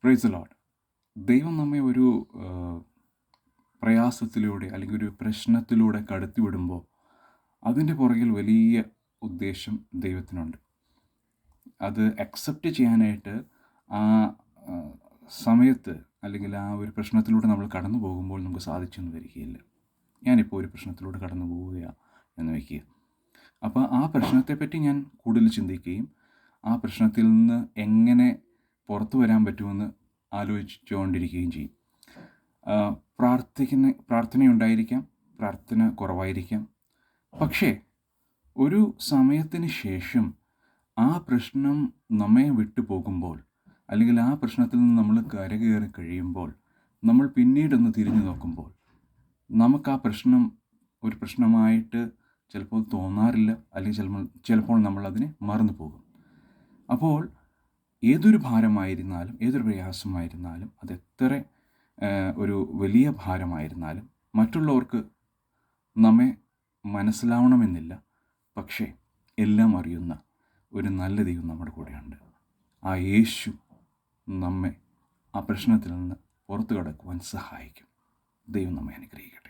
Praise the Lord. ദൈവം നമ്മെ ഒരു പ്രയാസത്തിലൂടെ അല്ലെങ്കിൽ ഒരു പ്രശ്നത്തിലൂടെ കടത്തിവിടുമ്പോൾ അതിൻ്റെ പുറകിൽ വലിയ ഉദ്ദേശം ദൈവത്തിനുണ്ട്. അത് അക്സെപ്റ്റ് ചെയ്യാനായിട്ട് ആ സമയത്ത് അല്ലെങ്കിൽ ആ ഒരു പ്രശ്നത്തിലൂടെ നമ്മൾ കടന്നു പോകുമ്പോൾ നമുക്ക് സാധിച്ചെന്ന് വരികയില്ല. ഞാനിപ്പോൾ ഒരു പ്രശ്നത്തിലൂടെ കടന്നു പോവുകയാണ് എന്ന് വയ്ക്കുക. അപ്പോൾ ആ പ്രശ്നത്തെപ്പറ്റി ഞാൻ കൂടുതൽ ചിന്തിക്കുകയും ആ പ്രശ്നത്തിൽ നിന്ന് എങ്ങനെ പുറത്തു വരാൻ പറ്റുമെന്ന് ആലോചിച്ചുകൊണ്ടിരിക്കുകയും ചെയ്യും. പ്രാർത്ഥനയുണ്ടായിരിക്കാം, പ്രാർത്ഥന കുറവായിരിക്കാം. പക്ഷേ ഒരു സമയത്തിന് ശേഷം ആ പ്രശ്നം നമ്മെ വിട്ടു പോകുമ്പോൾ അല്ലെങ്കിൽ ആ പ്രശ്നത്തിൽ നിന്ന് നമ്മൾ കരകയറി കഴിയുമ്പോൾ നമ്മൾ പിന്നീടൊന്ന് തിരിഞ്ഞു നോക്കുമ്പോൾ നമുക്ക് ആ പ്രശ്നം ഒരു പ്രശ്നമായിട്ട് ചിലപ്പോൾ തോന്നാറില്ല, അല്ലെങ്കിൽ ചിലപ്പോൾ നമ്മളതിനെ മറന്നു പോകും. അപ്പോൾ ഏതൊരു ഭാരമായിരുന്നാലും ഏതൊരു പ്രയാസമായിരുന്നാലും അതെത്ര ഒരു വലിയ ഭാരമായിരുന്നാലും മറ്റുള്ളവർക്ക് നമ്മെ മനസ്സിലാവണമെന്നില്ല. പക്ഷേ എല്ലാം അറിയുന്ന ഒരു നല്ല ദൈവം നമ്മുടെ കൂടെയുണ്ട്. ആ യേശു നമ്മെ ആ പ്രശ്നത്തിൽ നിന്ന് പുറത്തു കടക്കുവാൻ സഹായിക്കും. ദൈവം നമ്മെ അനുഗ്രഹിക്കട്ടെ.